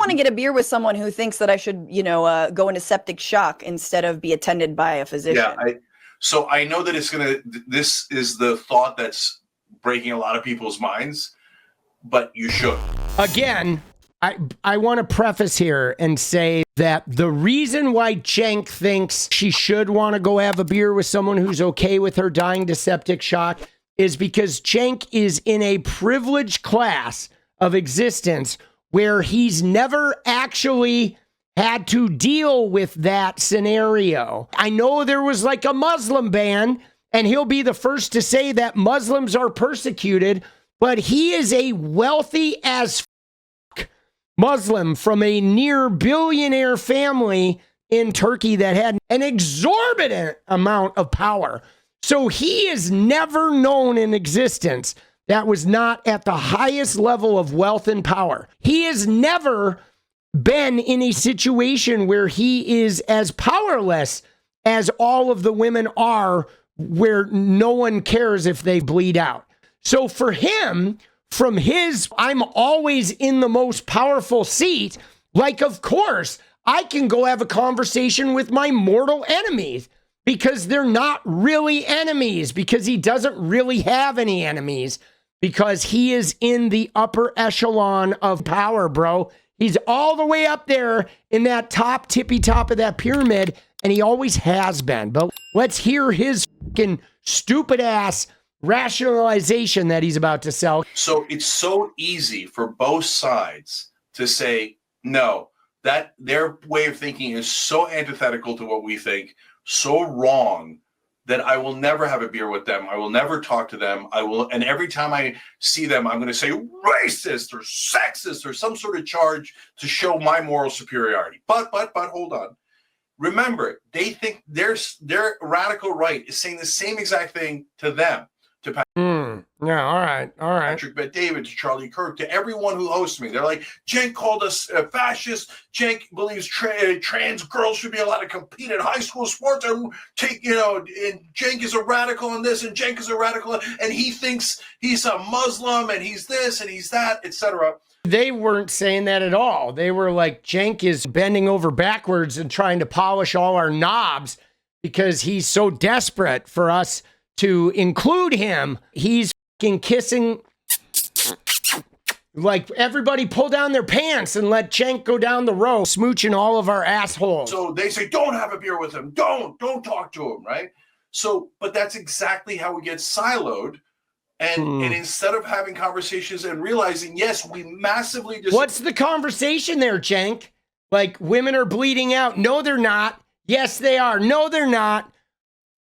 want to get a beer with someone who thinks that I should, go into septic shock instead of be attended by a physician. Yeah, so I know that this is the thought that's breaking a lot of people's minds, but you should. Again, I want to preface here and say that the reason why Cenk thinks she should want to go have a beer with someone who's okay with her dying to septic shock is because Cenk is in a privileged class of existence where he's never actually had to deal with that scenario. I know there was like a Muslim ban, and he'll be the first to say that Muslims are persecuted, but he is a wealthy as Muslim from a near billionaire family in Turkey that had an exorbitant amount of power. So he is never known in existence that was not at the highest level of wealth and power. He has never been in a situation where he is as powerless as all of the women are, where no one cares if they bleed out. So for him, from his, I'm always in the most powerful seat, like, of course, I can go have a conversation with my mortal enemies because they're not really enemies, because he doesn't really have any enemies, because he is in the upper echelon of power, bro. He's all the way up there in that top, tippy top of that pyramid, and he always has been. But let's hear his fucking stupid ass rationalization that he's about to sell. So it's so easy for both sides to say, no, that their way of thinking is so antithetical to what we think, so wrong, that I will never have a beer with them. I will never talk to them. And every time I see them, I'm going to say racist or sexist or some sort of charge to show my moral superiority. But hold on. Remember, they think their radical right is saying the same exact thing to them. Yeah, all right. Patrick Bet-David, to Charlie Kirk, to everyone who hosts me. They're like, Cenk called us fascist. Cenk believes trans girls should be allowed to compete in high school sports. And Cenk is a radical in this, and Cenk is a radical, and he thinks he's a Muslim, and he's this, and he's that, etc. They weren't saying that at all. They were like, Cenk is bending over backwards and trying to polish all our knobs because he's so desperate for us to include him. He's fucking kissing, like, everybody pull down their pants and let Cenk go down the row, smooching all of our assholes. So they say, don't have a beer with him. Don't talk to him, right? So, but that's exactly how we get siloed. And instead of having conversations and realizing, yes, we massively disagree. What's the conversation there, Cenk? Like, women are bleeding out. No, they're not. Yes, they are. No, they're not.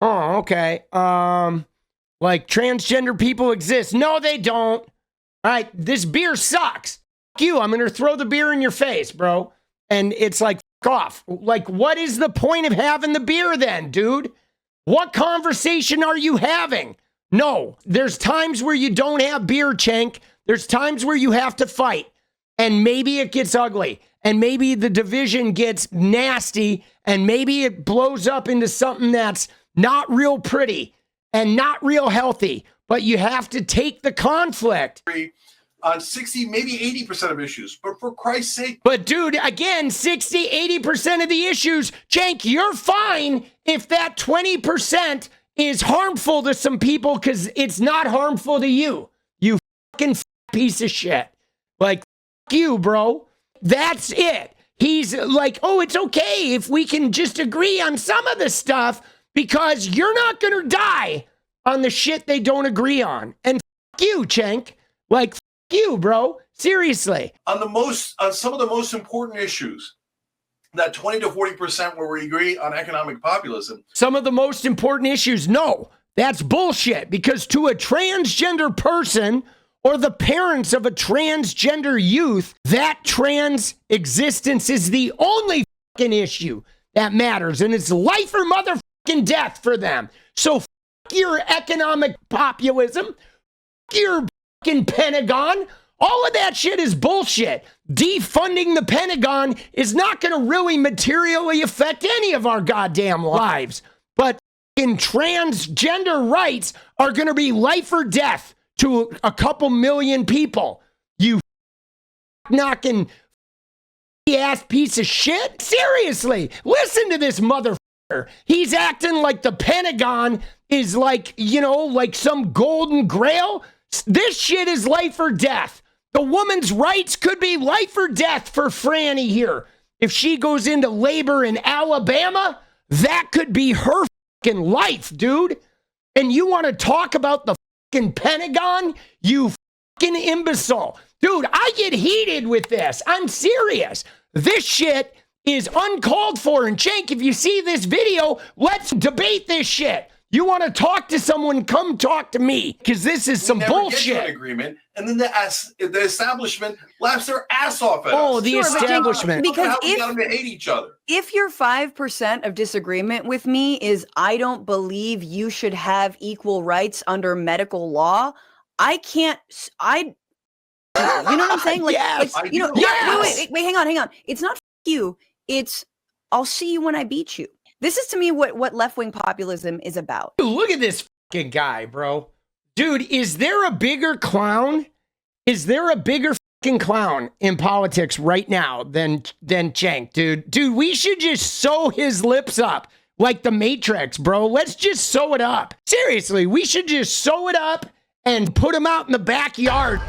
Oh, okay. Like, transgender people exist. No, they don't. All right, this beer sucks. Fuck you. I'm going to throw the beer in your face, bro. And it's like, fuck off. Like, what is the point of having the beer then, dude? What conversation are you having? No, there's times where you don't have beer, Cenk. There's times where you have to fight. And maybe it gets ugly. And maybe the division gets nasty. And maybe it blows up into something that's not real pretty and not real healthy, but you have to take the conflict. On 60, maybe 80% of issues, but for Christ's sake. But dude, again, 60, 80% of the issues, Cenk, you're fine if that 20% is harmful to some people because it's not harmful to you. You fucking piece of shit. Like, fuck you, bro. That's it. He's like, oh, it's okay if we can just agree on some of the stuff, because you're not going to die on the shit they don't agree on. And fuck you, Cenk. Like, fuck you, bro. Seriously. On some of the most important issues, that 20 to 40% where we agree on economic populism. Some of the most important issues, no. That's bullshit. Because to a transgender person or the parents of a transgender youth, that trans existence is the only fucking issue that matters. And it's life or motherfucking death for them. So fuck your economic populism, fuck your fucking Pentagon. All of that shit is bullshit. Defunding the Pentagon is not going to really materially affect any of our goddamn lives. But fucking transgender rights are going to be life or death to a couple million people. You knocking ass piece of shit? Seriously, listen to this motherfucker. He's acting like the Pentagon is like, you know, like some golden grail. This shit is life or death. The woman's rights could be life or death for Franny here. If she goes into labor in Alabama, that could be her fucking life, dude. And you want to talk about the fucking Pentagon? You fucking imbecile. Dude, I get heated with this. I'm serious. This shit is uncalled for. And Cenk, if you see this video, let's debate this shit. You want to talk to someone, come talk to me, because this is some bullshit. Get to an agreement, and then the establishment laughs their ass off at us. Oh, the establishment. Because we got them to hate each other. If your 5% of disagreement with me is I don't believe you should have equal rights under medical law, I can't. You know what I'm saying? Like, Yes, it's, you know, yes. wait, hang on. It's not you. It's I'll see you when I beat you. This is to me what left-wing populism is about. Look at this fucking guy, bro. Dude, is there a bigger clown? Is there a bigger fucking clown in politics right now than Cenk, dude? Dude, we should just sew his lips up like the Matrix, bro. Let's just sew it up. Seriously, we should just sew it up and put him out in the backyard.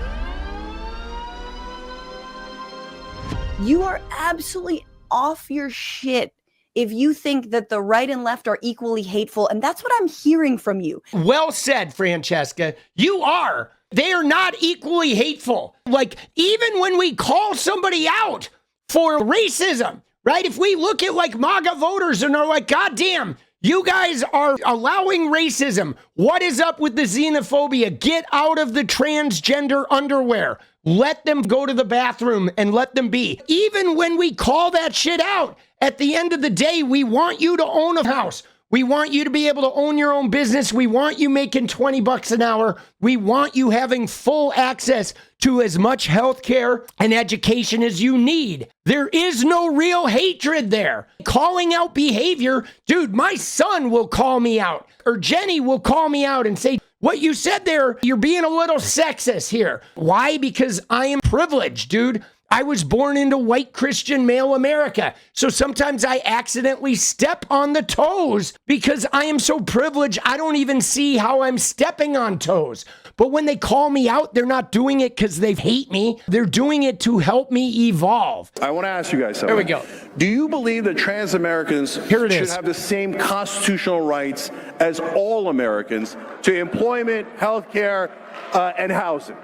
You are absolutely off your shit if you think that the right and left are equally hateful, and that's what I'm hearing from you. Well said, Francesca. You are. They are not equally hateful. Like, even when we call somebody out for racism, right? If we look at like MAGA voters and are like, God damn, you guys are allowing racism. What is up with the xenophobia? Get out of the transgender underwear. Let them go to the bathroom and let them be. Even when we call that shit out, at the end of the day, we want you to own a house. We want you to be able to own your own business. We want you making $20 an hour. We want you having full access to as much health care and education as you need. There is no real hatred there. Calling out behavior, dude, my son will call me out, or Jenny will call me out and say, what you said there, you're being a little sexist here. Why? Because I am privileged, dude. I was born into white Christian male America. So sometimes I accidentally step on the toes because I am so privileged, I don't even see how I'm stepping on toes. But when they call me out, they're not doing it because they hate me. They're doing it to help me evolve. I want to ask you guys something. There we go. Do you believe that trans Americans should have the same constitutional rights as all Americans to employment, health care, and housing?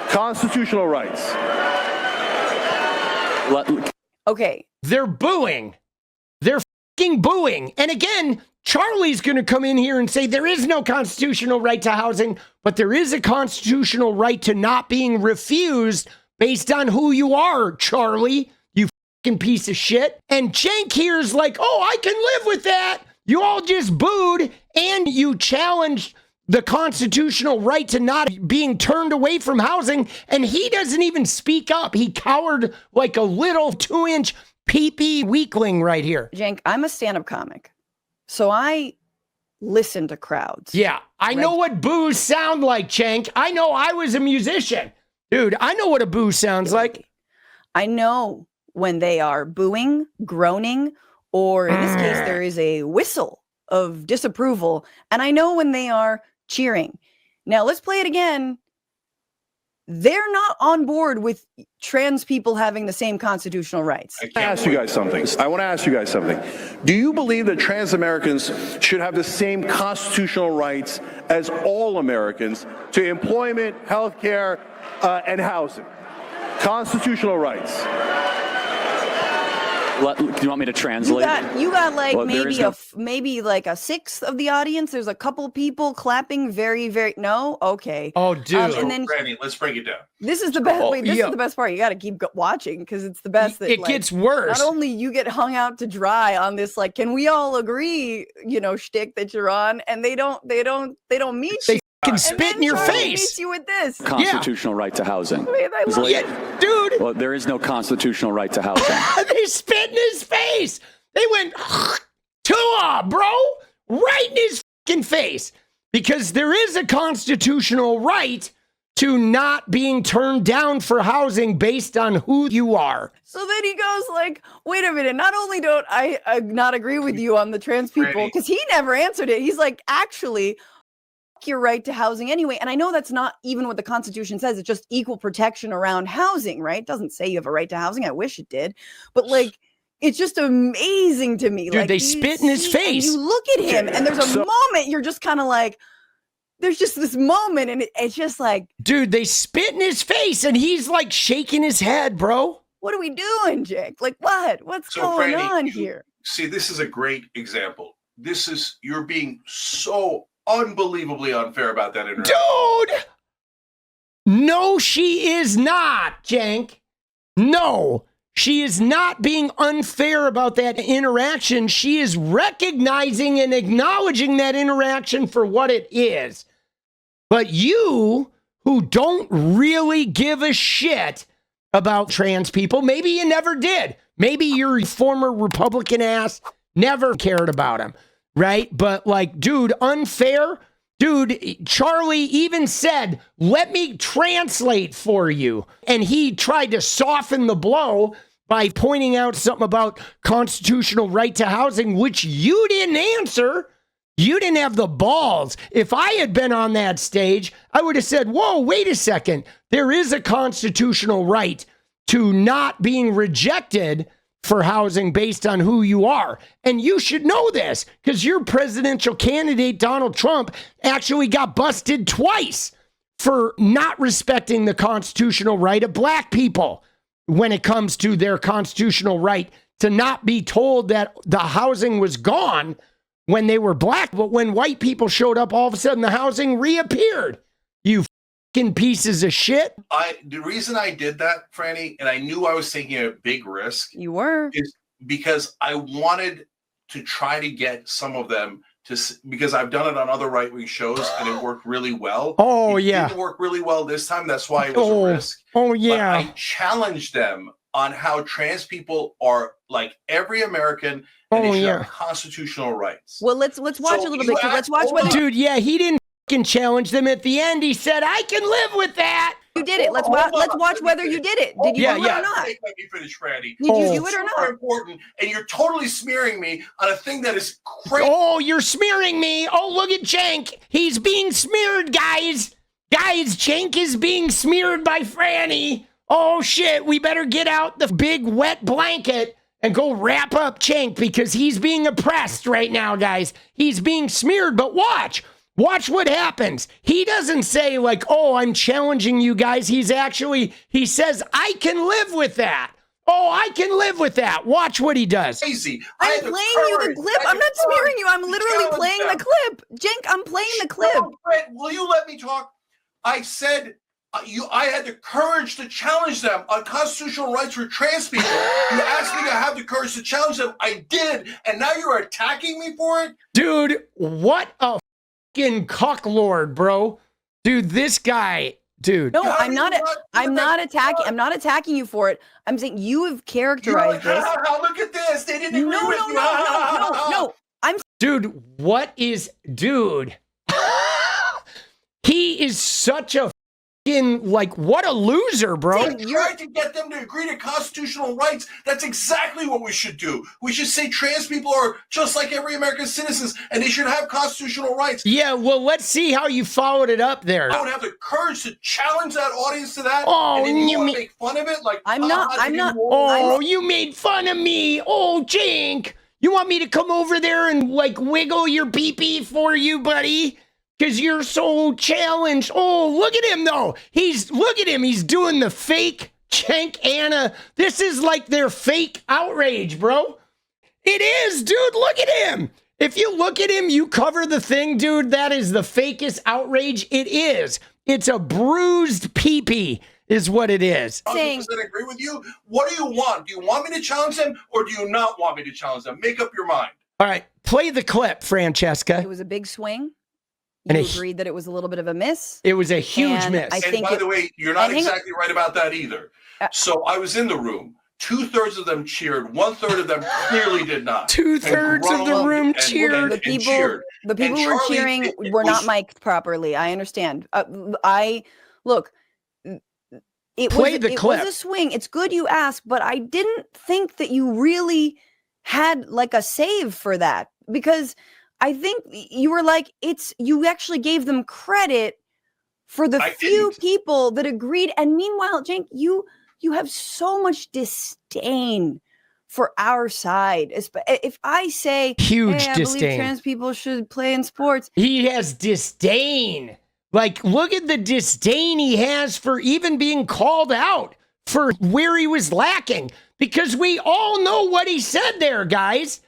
Constitutional rights. Okay. They're booing. They're fucking booing. And again, Charlie's going to come in here and say there is no constitutional right to housing, but there is a constitutional right to not being refused based on who you are, Charlie, you fucking piece of shit. And Cenk here's like, oh, I can live with that. You all just booed and you challenged the constitutional right to not being turned away from housing, and he doesn't even speak up. He cowered like a little 2-inch pee-pee weakling right here. Cenk, I'm a stand-up comic, so I listen to crowds. Yeah, I know what boos sound like, Cenk. I know I was a musician. Dude, I know what a boo sounds like. I know when they are booing, groaning, or in this case, there is a whistle of disapproval, and I know when they are cheering. Now let's play it again. They're not on board with trans people having the same constitutional rights. I want to ask you guys something. Do you believe that trans Americans should have the same constitutional rights as all Americans to employment, health care, and housing? Constitutional rights. Do you want me to translate? You got like maybe like a sixth of the audience. There's a couple people clapping very, very no. Okay. Oh, dude. So, and then Randy, let's break it down. this is the best. This is the best part. You got to keep watching because it's the best. That, it gets worse. Not only you get hung out to dry on this, like, can we all agree, shtick that you're on, and they don't meet you. Can spit in your face. Meet you with this Constitutional right to housing. Dude. Well, there is no constitutional right to housing. They spit in his face. They went, bro, right in his fucking face. Because there is a constitutional right to not being turned down for housing based on who you are. So then he goes like, wait a minute, not only don't I not agree with you on the trans people, because he never answered it. He's like, actually, your right to housing anyway. And I know that's not even what the Constitution says. It's just equal protection around housing, right? It doesn't say you have a right to housing. I wish it did. But like, it's just amazing to me. Dude, like, they spit in his face. You look at him and there's a moment you're just kind of like, there's just this moment and it's just like, dude, they spit in his face and he's like shaking his head, bro. What are we doing, Jake? Like what? What's going on here? See, this is a great example. You're being so unbelievably unfair about that interaction. Dude! No, she is not, Cenk. No, she is not being unfair about that interaction. She is recognizing and acknowledging that interaction for what it is. But you, who don't really give a shit about trans people, maybe you never did. Maybe your former Republican ass never cared about them, right? But like, dude, unfair. Dude, Charlie even said, let me translate for you. And he tried to soften the blow by pointing out something about constitutional right to housing, which you didn't answer. You didn't have the balls. If I had been on that stage, I would have said, whoa, wait a second. There is a constitutional right to not being rejected for housing based on who you are. And you should know this because your presidential candidate, Donald Trump, actually got busted twice for not respecting the constitutional right of black people when it comes to their constitutional right to not be told that the housing was gone when they were black. But when white people showed up, all of a sudden the housing reappeared. You fucking pieces of shit. The reason I did that, Franny, and I knew I was taking a big risk. You were. Is because I wanted to try to get some of them to, because I've done it on other right-wing shows and it worked really well. Oh, it yeah. didn't work really well this time. That's why it was a risk. Oh, yeah. But I challenged them on how trans people are like every American and they should have constitutional rights. Well, let's watch a little bit. Let's watch whether dude, yeah, he didn't fucking challenge them at the end. He said, I can live with that. you did it. Let's watch whether you did it. Did you do it or not? Let me finish, Franny. Did you do it or Super not? important, and you're totally smearing me on a thing that is crazy. Oh, you're smearing me. Oh, look at Cenk. He's being smeared, guys. Guys, Cenk is being smeared by Franny. Oh, shit. We better get out the big wet blanket and go wrap up Cenk because he's being oppressed right now, guys. He's being smeared, but watch. Watch what happens. He doesn't say like, oh, I'm challenging you guys. He says, I can live with that. Oh, I can live with that. Watch what he does. Crazy. I'm playing you the clip. I'm not smearing you. I'm literally playing the clip. Cenk, I'm playing the clip. Will you let me talk? I said I had the courage to challenge them on constitutional rights for trans people. You asked me to have the courage to challenge them. I did. And now you're attacking me for it? Dude, what a fucking cucklord, bro. Dude, this guy, dude. No, I'm not attacking you for it. I'm saying you have characterized this. Look at this. They didn't agree with you. No. Dude, dude. He is such a like, what a loser, bro. I tried to get them to agree to constitutional rights. That's exactly what we should do. We should say trans people are just like every American citizens and they should have constitutional rights. Yeah, well, let's see how you followed it up there. I would have the courage to challenge that audience to that. Oh, and then you want to make fun of it? Like I'm not. Oh, you made fun of me. Oh, Cenk. You want me to come over there and like wiggle your pee-pee for you, buddy? Because you're so challenged. Oh, look at him, though. Look at him. He's doing the fake Cenk Ana. This is like their fake outrage, bro. It is, dude. Look at him. If you look at him, you cover the thing, dude. That is the fakest outrage it is. It's a bruised pee-pee is what it is. I agree with you. What do you want? Do you want me to challenge them or do you not want me to challenge them? Make up your mind. All right. Play the clip, Francesca. It was a big swing. And you agreed that it was a little bit of a miss. It was a huge miss. And by the way, you're not exactly right about that either. So I was in the room. 2/3 of them cheered. 1/3 of them clearly did not. 2/3 of the room cheered. The people who were cheering were not mic'd properly. I understand. look, Play the it clip. was a swing. It's good you asked, but I didn't think that you really had like a save for that, because I think you were like, you actually gave them credit for the few people that agreed. And meanwhile, Cenk, you have so much disdain for our side. If I say, huge hey, I disdain, believe trans people should play in sports, he has disdain. Like, look at the disdain he has for even being called out for where he was lacking, because we all know what he said there, guys.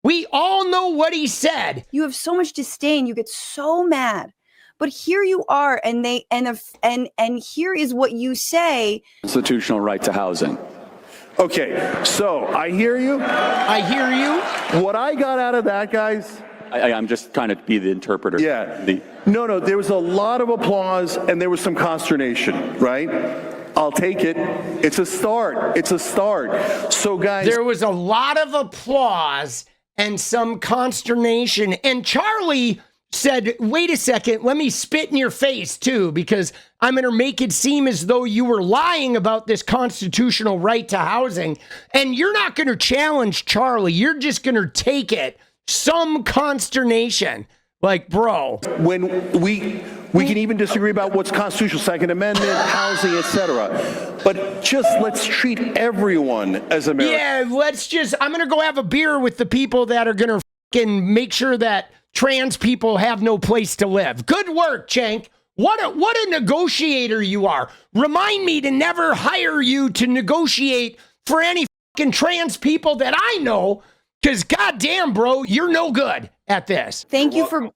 We all know what he said. You have so much disdain. You get so mad. But here you are, and here is what you say. Constitutional right to housing. Okay, so I hear you. I hear you. What I got out of that, guys. I'm just trying to be the interpreter. Yeah. No, there was a lot of applause and there was some consternation, right? I'll take it. It's a start. It's a start. So, guys. There was a lot of applause and some consternation. And Charlie said, wait a second, let me spit in your face too, because I'm going to make it seem as though you were lying about this constitutional right to housing. And you're not going to challenge Charlie. You're just going to take it. Some consternation. Like, bro. When we can even disagree about what's constitutional, Second Amendment, housing, etc. But just let's treat everyone as American. Yeah, I'm going to go have a beer with the people that are going to fucking make sure that trans people have no place to live. Good work, Cenk. What a negotiator you are. Remind me to never hire you to negotiate for any fucking trans people that I know, because goddamn, bro, you're no good at this. Thank you for...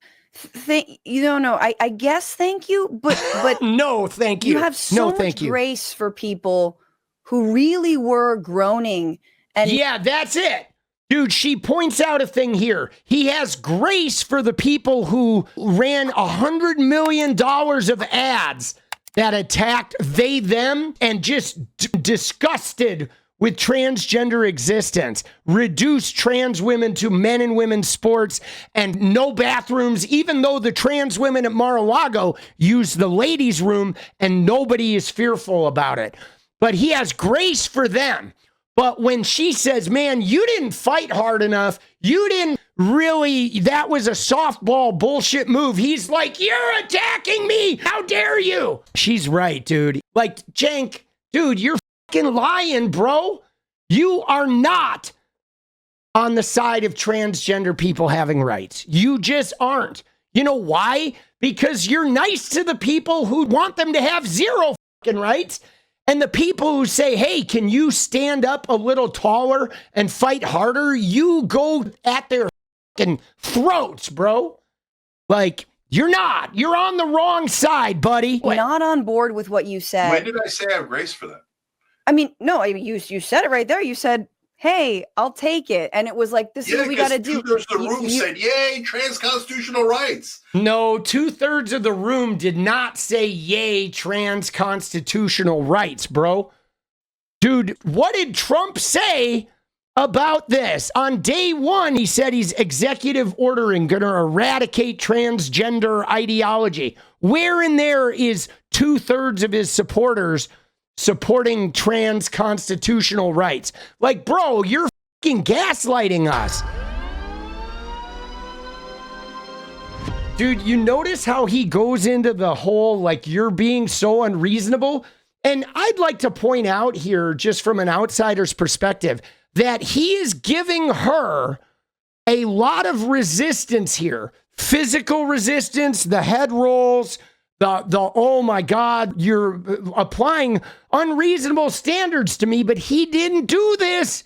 you don't know. I guess thank you, but no, thank you. You have so much grace for people who really were groaning. And yeah, that's it. Dude, she points out a thing here. He has grace for the people who ran $100 million of ads that attacked they, them, and just disgusted with transgender existence, reduced trans women to men and women's sports and no bathrooms, even though the trans women at Mar-a-Lago use the ladies' room and nobody is fearful about it. But he has grace for them. But when she says, man, you didn't fight hard enough, you didn't really, that was a softball bullshit move, he's like, you're attacking me, how dare you? She's right, dude. Like, Cenk, dude, you're fucking lying, bro. You are not on the side of transgender people having rights. You just aren't. You know why? Because you're nice to the people who want them to have zero fucking rights. And the people who say, hey, can you stand up a little taller and fight harder? You go at their fucking throats, bro. Like, you're not. You're on the wrong side, buddy. Not on board with what you said. When did I say I have grace for that? I mean, no, you said it right there. You said, hey, I'll take it. And it was like, this is what we got to do. Two-thirds of the room said, yay, trans constitutional rights. No, 2/3 of the room did not say, yay, trans constitutional rights, bro. Dude, what did Trump say about this? On day one, he said he's executive ordering, going to eradicate transgender ideology. Where in there is 2/3 of his supporters supporting trans constitutional rights? Like, bro, you're fucking gaslighting us. Dude, you notice how he goes into the whole, like, you're being so unreasonable? And I'd like to point out here, just from an outsider's perspective, that he is giving her a lot of resistance here. Physical resistance, the head rolls, the oh my God, you're applying unreasonable standards to me, but he didn't do this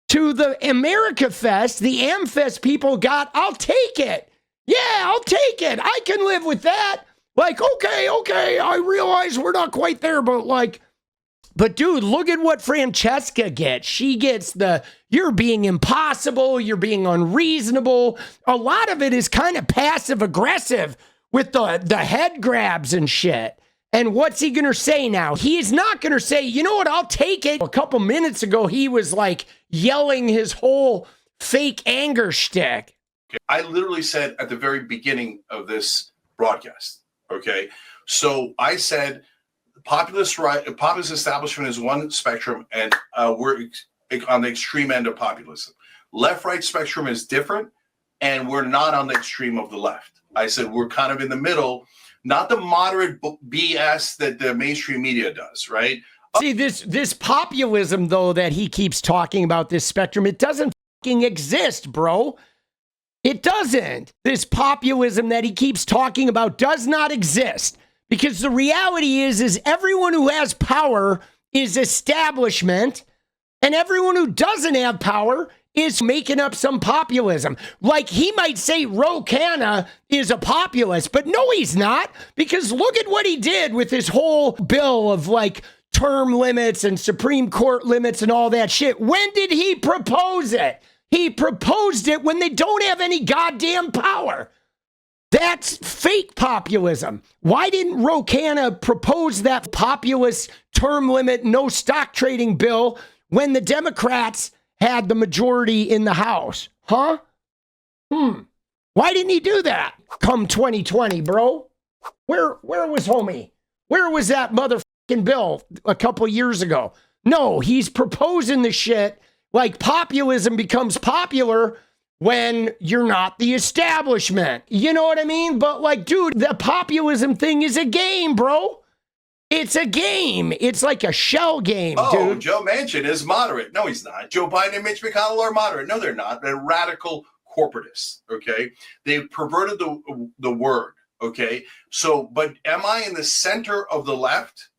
to the America Fest. The AmFest people got, I'll take it. Yeah, I'll take it. I can live with that. Like, okay, I realize we're not quite there, but dude, look at what Francesca gets. She gets you're being impossible, you're being unreasonable. A lot of it is kind of passive aggressive with the head grabs and shit. And what's he going to say now? He's not going to say, you know what, I'll take it. A couple minutes ago, he was like yelling his whole fake anger shtick. I literally said at the very beginning of this broadcast, okay? So I said, populist establishment is one spectrum, and we're on the extreme end of populism. Left-right spectrum is different, and we're not on the extreme of the left. I said we're kind of in the middle, not the moderate BS that the mainstream media does, right? See, this populism, though, that he keeps talking about, this spectrum, it doesn't fucking exist, bro. It doesn't. This populism that he keeps talking about does not exist. Because the reality is everyone who has power is establishment, and everyone who doesn't have power is making up some populism. Like, he might say Ro Khanna is a populist, but no, he's not. Because look at what he did with his whole bill of, like, term limits and Supreme Court limits and all that shit. When did he propose it? He proposed it when they don't have any goddamn power. That's fake populism. Why didn't Ro Khanna propose that populist term limit, no stock trading bill when the Democrats had the majority in the House? Huh? Why didn't he do that? Come 2020, bro. Where was homie? Where was that motherfucking bill a couple years ago? No, he's proposing the shit like populism becomes popular when you're not the establishment. You know what I mean? But like, dude, the populism thing is a game, bro. It's a game. It's like a shell game, dude. Joe Manchin is moderate. No, he's not. Joe Biden and Mitch McConnell are moderate. No, they're not. They're radical corporatists, okay? They've perverted the word, okay? So, but am I in the center of the left?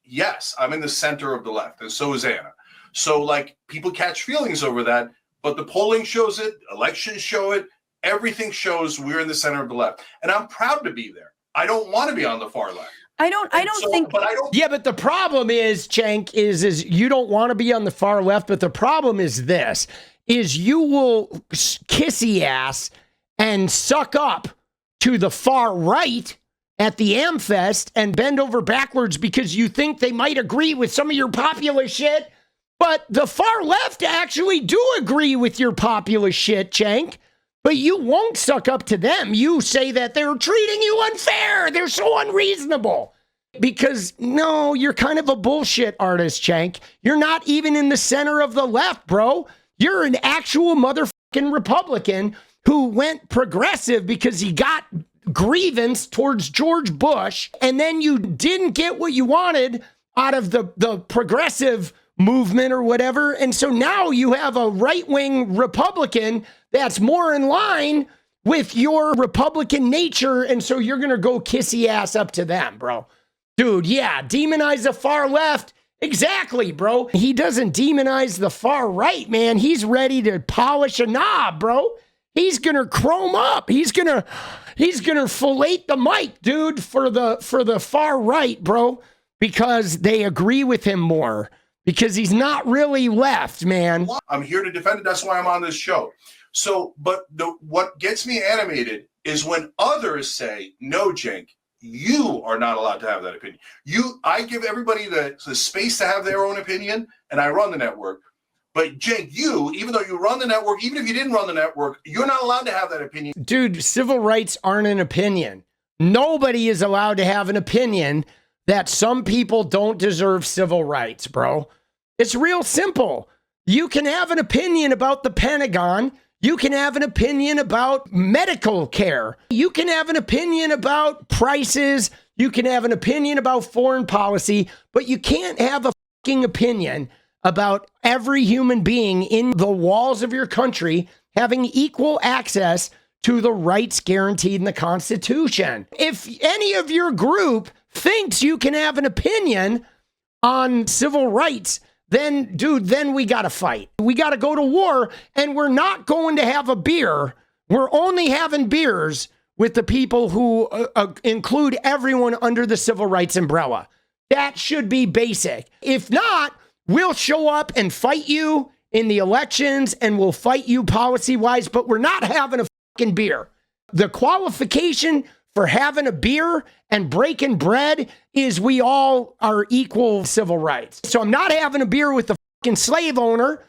Yes, I'm in the center of the left, and so is Anna. So, like, people catch feelings over that, but the polling shows it, elections show it, everything shows we're in the center of the left. And I'm proud to be there. I don't want to be on the far left. I don't think. Yeah, but the problem is, Cenk, is you don't want to be on the far left, but the problem is this, is you will kissy ass and suck up to the far right at the AmFest and bend over backwards because you think they might agree with some of your populist shit. But the far left actually do agree with your populist shit, Cenk. But you won't suck up to them. You say that they're treating you unfair. They're so unreasonable. Because, no, you're kind of a bullshit artist, Cenk. You're not even in the center of the left, bro. You're an actual motherfucking Republican who went progressive because he got grievance towards George Bush, and then you didn't get what you wanted out of the progressive movement or whatever. And so now you have a right-wing Republican that's more in line with your Republican nature. And so you're going to go kissy ass up to them, bro. Dude, yeah, demonize the far left. Exactly, bro. He doesn't demonize the far right, man. He's ready to polish a knob, bro. He's going to chrome up. He's going to fillet the mic, dude, for the far right, bro, because they agree with him more. Because he's not really left, man. I'm here to defend it. That's why I'm on this show. So, but what gets me animated is when others say, no, Cenk, you are not allowed to have that opinion. I give everybody the space to have their own opinion, and I run the network. But Cenk, even though you run the network, even if you didn't run the network, you're not allowed to have that opinion. Dude, civil rights aren't an opinion. Nobody is allowed to have an opinion that some people don't deserve civil rights, bro. It's real simple. You can have an opinion about the Pentagon. You can have an opinion about medical care. You can have an opinion about prices. You can have an opinion about foreign policy, but you can't have a fucking opinion about every human being in the walls of your country having equal access to the rights guaranteed in the Constitution. If any of your group thinks you can have an opinion on civil rights, then, dude, then we got to fight. We got to go to war, and we're not going to have a beer. We're only having beers with the people who include everyone under the civil rights umbrella. That should be basic. If not, we'll show up and fight you in the elections, and we'll fight you policy-wise, but we're not having a fucking beer. The qualification for having a beer and breaking bread is we all are equal civil rights. So I'm not having a beer with the fucking slave owner,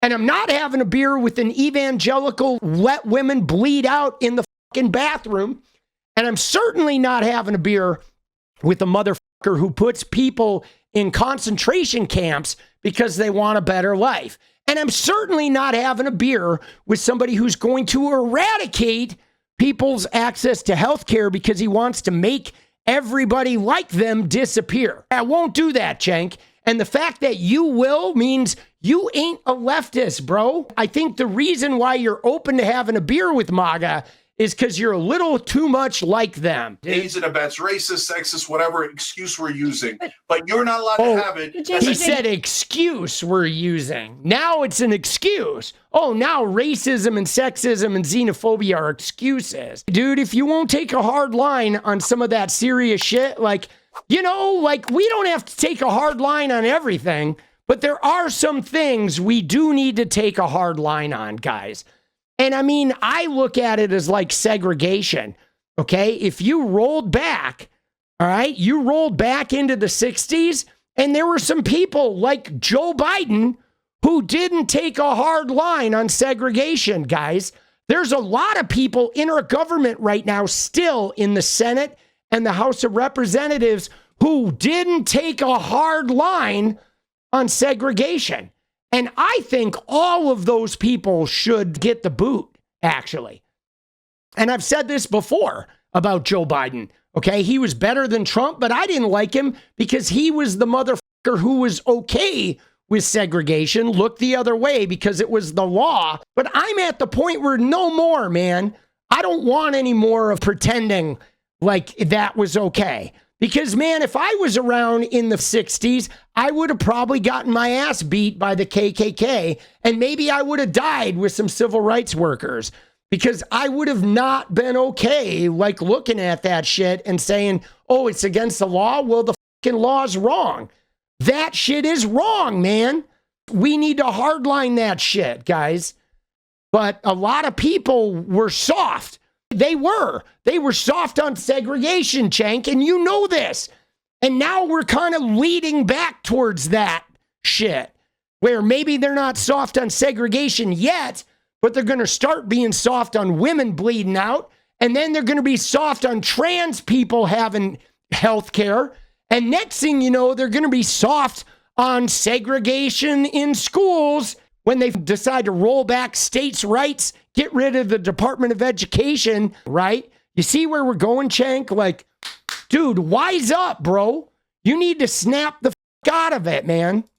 and I'm not having a beer with an evangelical let women bleed out in the fucking bathroom, and I'm certainly not having a beer with a motherfucking who puts people in concentration camps because they want a better life. And I'm certainly not having a beer with somebody who's going to eradicate people's access to health care because he wants to make everybody like them disappear. I won't do that, Cenk. And the fact that you will means you ain't a leftist, bro. I think the reason why you're open to having a beer with MAGA is because you're a little too much like them. Aids and abets racist, sexist, whatever excuse we're using. But you're not allowed to have it. He said excuse we're using. Now it's an excuse. Oh, now racism and sexism and xenophobia are excuses. Dude, if you won't take a hard line on some of that serious shit, like, you know, like we don't have to take a hard line on everything, but there are some things we do need to take a hard line on, guys. And I mean, I look at it as like segregation, okay? If you rolled back, all right, you rolled back into the 60s, and there were some people like Joe Biden who didn't take a hard line on segregation, guys. There's a lot of people in our government right now still in the Senate and the House of Representatives who didn't take a hard line on segregation. And I think all of those people should get the boot, actually. And I've said this before about Joe Biden, okay? He was better than Trump, but I didn't like him because he was the motherfucker who was okay with segregation, looked the other way because it was the law. But I'm at the point where no more, man. I don't want any more of pretending like that was okay. Because, man, if I was around in the 60s, I would have probably gotten my ass beat by the KKK, and maybe I would have died with some civil rights workers because I would have not been okay, like looking at that shit and saying, oh, it's against the law. Well, the fucking law's wrong. That shit is wrong, man. We need to hardline that shit, guys. But a lot of people were soft. They were soft on segregation, Cenk, and you know this. And now we're kind of leading back towards that shit, where maybe they're not soft on segregation yet, but they're going to start being soft on women bleeding out, and then they're going to be soft on trans people having health care, and next thing you know, they're going to be soft on segregation in schools when they decide to roll back states' rights, get rid of the Department of Education, right? You see where we're going, Cenk? Like, dude, wise up, bro. You need to snap the fuck out of it, man.